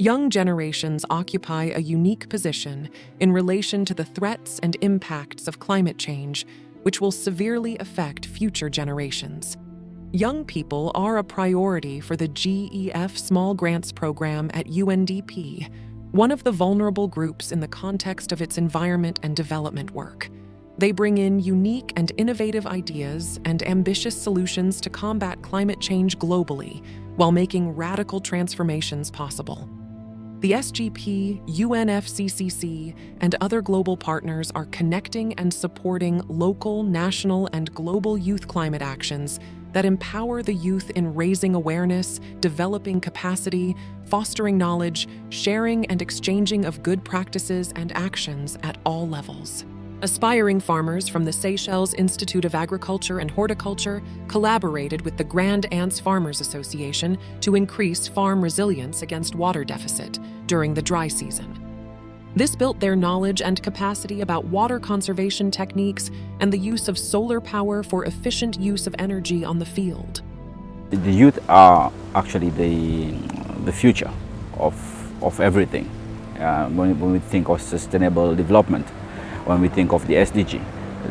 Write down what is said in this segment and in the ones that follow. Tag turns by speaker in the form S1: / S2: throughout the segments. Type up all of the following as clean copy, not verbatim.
S1: Young generations occupy a unique position in relation to the threats and impacts of climate change, which will severely affect future generations. Young people are a priority for the GEF Small Grants Program at UNDP, one of the vulnerable groups in the context of its environment and development work. They bring in unique and innovative ideas and ambitious solutions to combat climate change globally while making radical transformations possible. The SGP, UNFCCC, and other global partners are connecting and supporting local, national, and global youth climate actions that empower the youth in raising awareness, developing capacity, fostering knowledge, sharing and exchanging of good practices and actions at all levels. Aspiring farmers from the Seychelles Institute of Agriculture and Horticulture collaborated with the Grand Anse Farmers Association to increase farm resilience against water deficit during the dry season. This built their knowledge and capacity about water conservation techniques and the use of solar power for efficient use of energy on the field.
S2: The youth are actually the future of everything. When we think of sustainable development, when we think of the SDG,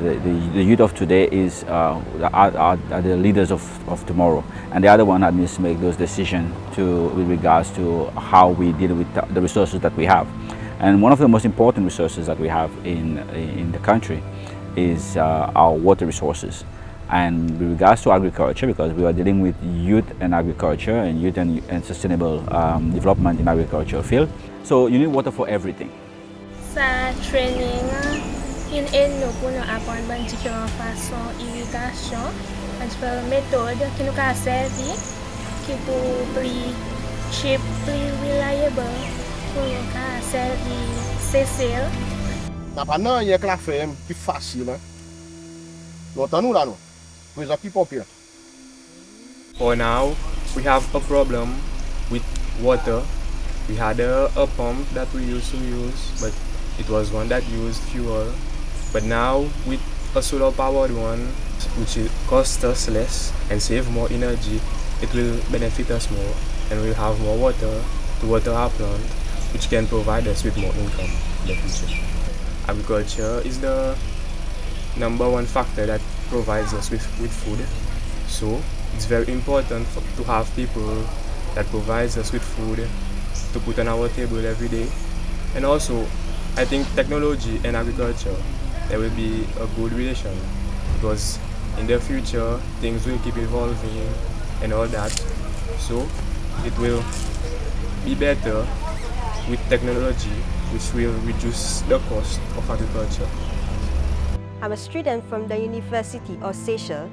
S2: the youth of today are the leaders of tomorrow, and they are the one that needs to make those decisions with regards to how we deal with the resources that we have. And one of the most important resources that we have in the country is our water resources. And with regards to agriculture, because we are dealing with youth and agriculture and youth and sustainable development in agriculture field, so you need water for everything.
S3: Sa training in nous pour nous apprendre différentes façons d'irrigation, différentes méthodes qui nous ont servi, qui pour plus cheap, plus reliable, pour nous servir Seychelles.
S4: Maintenant, il y a que la ferme qui est facile. Longtemps nous là, nous. Pour les pompiers.
S5: For now, we have a problem with water. We had a pump that we used to use, but it was one that used fuel. But now with a solar powered one, which costs us less and save more energy, it will benefit us more, and we'll have more water to water our plant, which can provide us with more income in the future. Agriculture is the #1 factor that provides us with food. So it's very important to have people that provides us with food to put on our table every day. And also, I think technology and agriculture, there will be a good relation, because in the future things will keep evolving and all that. So it will be better with technology, which will reduce the cost of agriculture.
S6: I'm a student from the University of Seychelles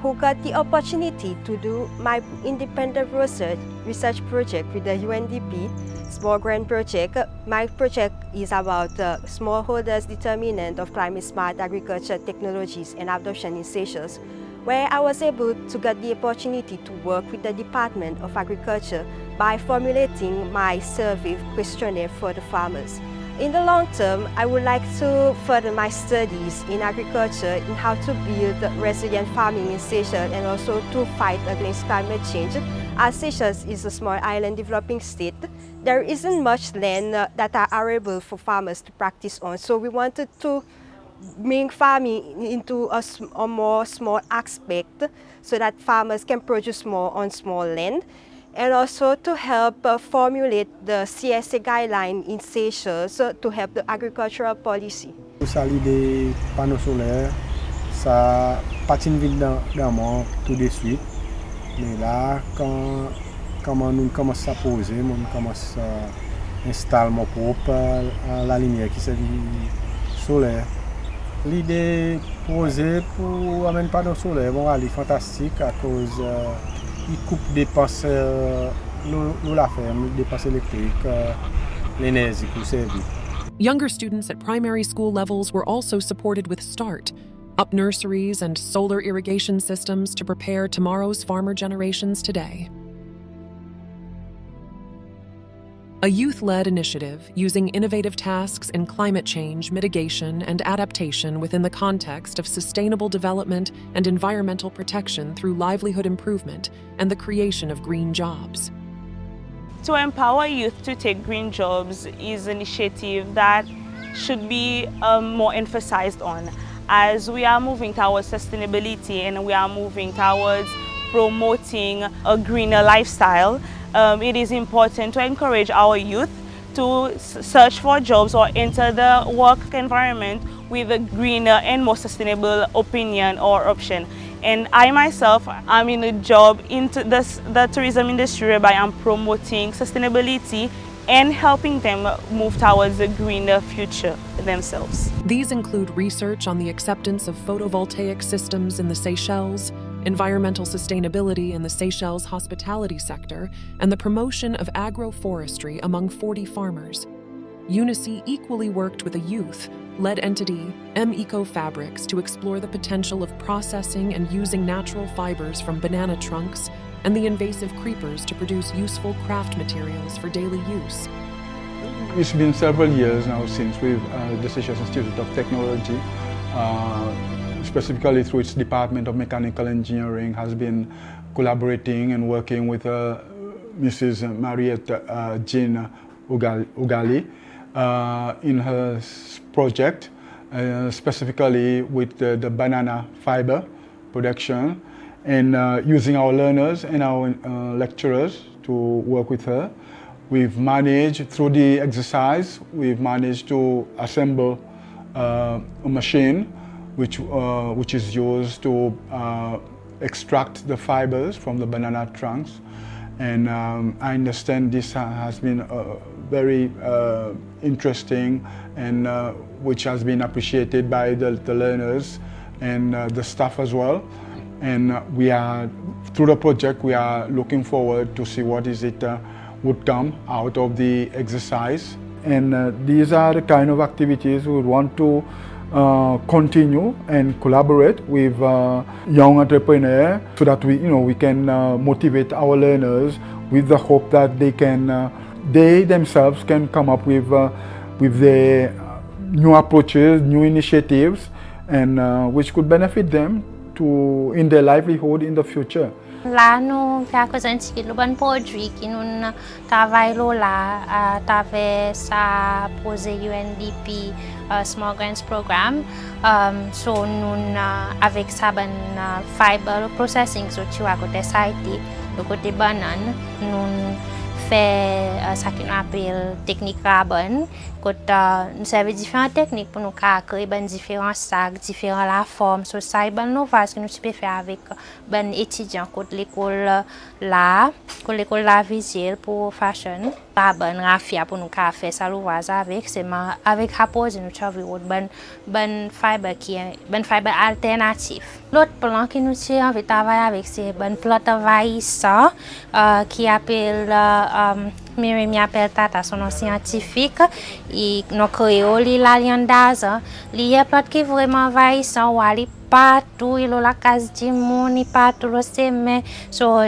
S6: who got the opportunity to do my independent research project with the UNDP Small Grant Project. My project is about smallholders' determinant of climate-smart agriculture technologies and adoption in Seychelles, where I was able to get the opportunity to work with the Department of Agriculture by formulating my survey questionnaire for the farmers. In the long term, I would like to further my studies in agriculture, in how to build resilient farming in Seychelles, and also to fight against climate change. As Seychelles is a small island developing state, there isn't much land that are arable for farmers to practice on. So we wanted to bring farming into a more small aspect so that farmers can produce more on small land, and also to help formulate the CSA guideline in Seychelles to help the agricultural policy.
S7: Ça des panneaux solaires, ça patine vite dans moi tout de suite. Mais là, quand on commence à poser, on commence à installer mon propre la lumière qui c'est solaire. L'idée posée pour amener panneaux solaires, bon, elle est fantastique à cause il coupe dépenses nous la ferme, dépenses électriques, l'énergie pour servir.
S1: Younger students at primary school levels were also supported with START, up nurseries and solar irrigation systems to prepare tomorrow's farmer generations today. A youth-led initiative using innovative tasks in climate change, mitigation, and adaptation within the context of sustainable development and environmental protection through livelihood improvement and the creation of green jobs.
S8: To empower youth to take green jobs is an initiative that should be more emphasized on, as we are moving towards sustainability and we are moving towards promoting a greener lifestyle. It is important to encourage our youth to search for jobs or enter the work environment with a greener and more sustainable opinion or option. And I myself am in a job into the tourism industry whereby I'm promoting sustainability and helping them move towards a greener future themselves.
S1: These include research on the acceptance of photovoltaic systems in the Seychelles, environmental sustainability in the Seychelles hospitality sector, and the promotion of agroforestry among 40 farmers. UNICE equally worked with a youth-led entity, Eco Fabrics, to explore the potential of processing and using natural fibers from banana trunks and the invasive creepers to produce useful craft materials for daily use.
S9: It's been several years now since the Seychelles Institute of Technology, specifically through its Department of Mechanical Engineering, has been collaborating and working with Mrs. Mariette Jean Ugali in her project, specifically with the banana fiber production, and using our learners and our lecturers to work with her. We've managed, through the exercise, we've managed to assemble a machine which is used to extract the fibers from the banana trunks. And I understand this has been very interesting, and which has been appreciated by the learners and the staff as well. And we are, through the project, we are looking forward to see what is it would come out of the exercise. And these are the kind of activities we would want to continue and collaborate with young entrepreneurs, so that we can motivate our learners with the hope that they themselves can come up with their new approaches, new initiatives, and which could benefit them in their livelihood in the future.
S10: Lá no Piaco Antigo ban podri que non trabalho lá através a pose UNDP Small Grants Program, so non avec ça ban fiber processing so tu à côté site le côté banane non fait ça qui on appelle technique carbone. Nous savons différentes techniques pour nous créer différents sacs, différents la forme. So ça est ce que nous pouvons faire avec les étudiants de l'école là, l'école là visuelle pour fashion. Carbone raffia pour nous faire ça l'ouvrage avec, c'est avec rapport nous avons ben fiber qui est ben fiber alternatif. L'autre plan que nous avons travaillé avec c'est ben flotte envahissant qui appelle Miriam appelle tata son nom scientifique et nos créoles la liandaza lié plot qui vraiment envahissant ou ali partout il la case du monde partout le sème so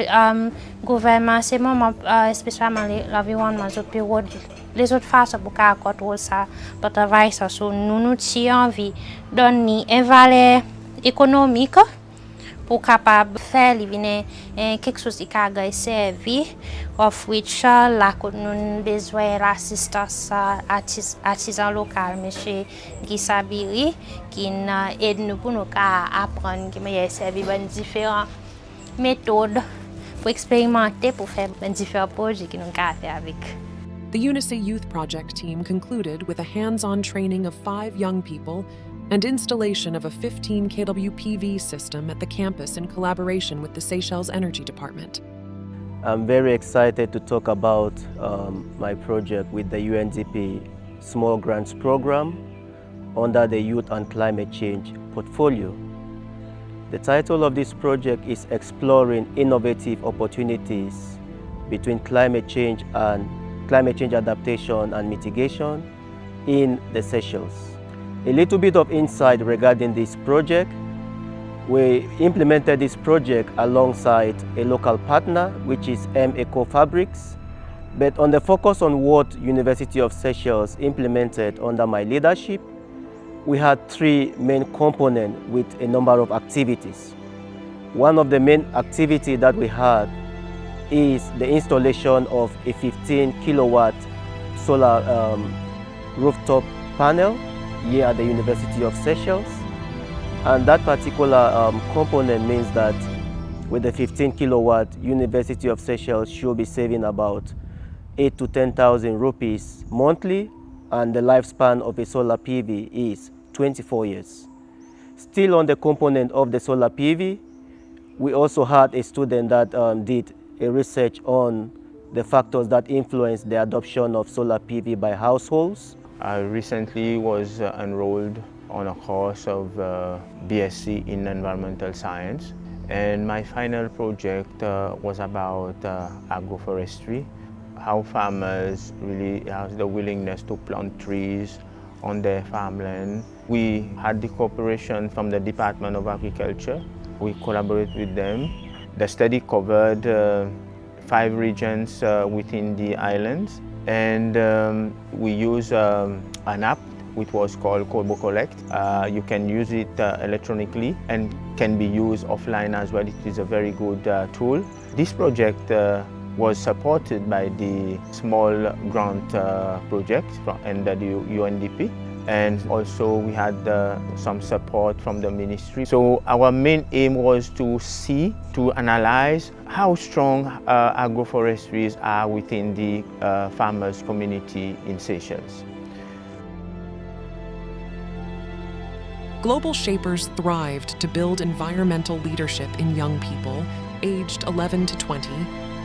S10: gouvernement c'est moment spécialement l'environnement les autres façons pour contrôler ça pour travailler ça so nous avons envie donner une valeur économique pour capable faire quelque chose qui a servi, of which là nous besoin l'assistance artisan local monsieur Guy Sabiri qui aide nous pour nous apprendre qui meilleur servir différentes méthodes pour expérimenter pour faire différents projets qui nous faire avec.
S1: The UNICE Youth Project team concluded with a hands-on training of 5 young people and installation of a 15 kW PV system at the campus in collaboration with the Seychelles Energy Department.
S11: I'm very excited to talk about my project with the UNDP Small Grants Program under the Youth and Climate Change portfolio. The title of this project is Exploring Innovative Opportunities between Climate Change Adaptation and Mitigation in the Seychelles. A little bit of insight regarding this project. We implemented this project alongside a local partner, which is Eco Fabrics. But on the focus on what University of Seychelles implemented under my leadership, we had 3 main components with a number of activities. One of the main activities that we had is the installation of a 15 kilowatt solar rooftop panel here at the University of Seychelles. And that particular component means that with the 15 kilowatt, University of Seychelles should be saving about 8,000 to 10,000 rupees monthly, and the lifespan of a solar PV is 24 years. Still on the component of the solar PV, we also had a student that did a research on the factors that influence the adoption of solar PV by households.
S12: I recently was enrolled on a course of BSc in Environmental Science, and my final project was about agroforestry, how farmers really have the willingness to plant trees on their farmland. We had the cooperation from the Department of Agriculture. We collaborate with them. The study covered 5 regions within the islands, and we use an app which was called Corbo Collect. You can use it electronically and can be used offline as well. It is a very good tool. This project was supported by the small grant project under the UNDP, and also we had some support from the ministry. So our main aim was to analyze how strong agroforestries are within the farmers community in Seychelles.
S1: Global Shapers thrived to build environmental leadership in young people, aged 11 to 20,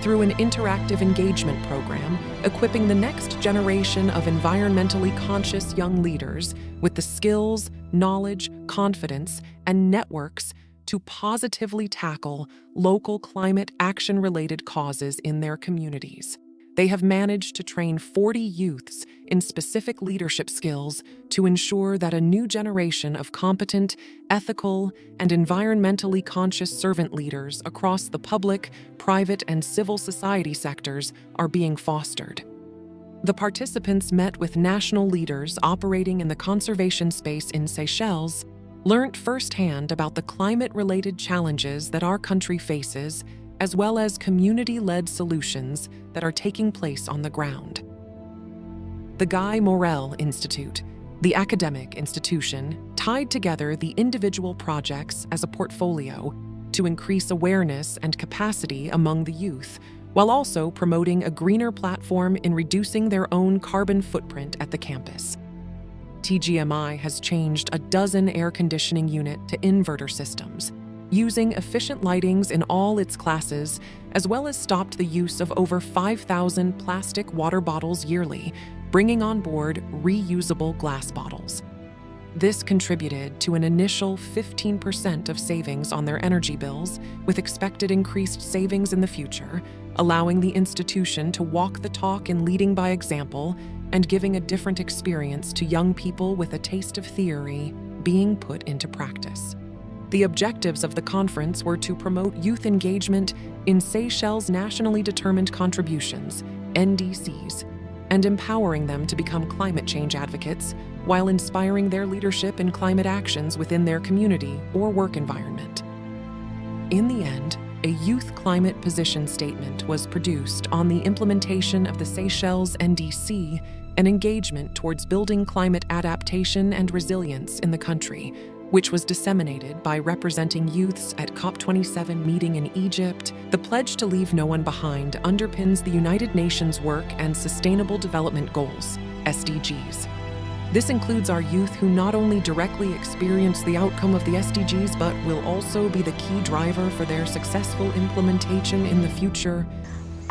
S1: through an interactive engagement program equipping the next generation of environmentally conscious young leaders with the skills, knowledge, confidence, and networks to positively tackle local climate action-related causes in their communities. They have managed to train 40 youths in specific leadership skills to ensure that a new generation of competent, ethical, and environmentally conscious servant leaders across the public, private, and civil society sectors are being fostered. The participants met with national leaders operating in the conservation space in Seychelles, learned firsthand about the climate-related challenges that our country faces, as well as community-led solutions that are taking place on the ground. The Guy Morel Institute, the academic institution, tied together the individual projects as a portfolio to increase awareness and capacity among the youth, while also promoting a greener platform in reducing their own carbon footprint at the campus. TGMI has changed a dozen air conditioning unit to inverter systems, using efficient lightings in all its classes, as well as stopped the use of over 5,000 plastic water bottles yearly, bringing on board reusable glass bottles. This contributed to an initial 15% of savings on their energy bills, with expected increased savings in the future, allowing the institution to walk the talk in leading by example and giving a different experience to young people with a taste of theory being put into practice. The objectives of the conference were to promote youth engagement in Seychelles' nationally determined contributions, NDCs, and empowering them to become climate change advocates while inspiring their leadership in climate actions within their community or work environment. In the end, a youth climate position statement was produced on the implementation of the Seychelles NDC and engagement towards building climate adaptation and resilience in the country, which was disseminated by representing youths at COP27 meeting in Egypt. The Pledge to Leave No One Behind underpins the United Nations work and Sustainable Development Goals, SDGs. This includes our youth who not only directly experience the outcome of the SDGs, but will also be the key driver for their successful implementation in the future.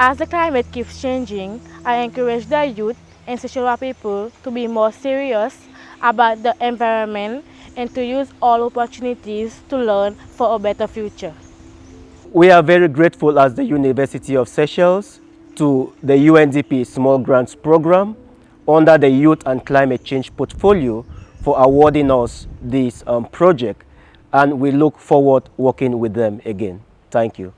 S3: As the climate keeps changing, I encourage the youth and Seychelles people to be more serious about the environment and to use all opportunities to learn for a better future.
S11: We are very grateful as the University of Seychelles to the UNDP Small Grants Program under the Youth and Climate Change portfolio for awarding us this project, and we look forward working with them again. Thank you.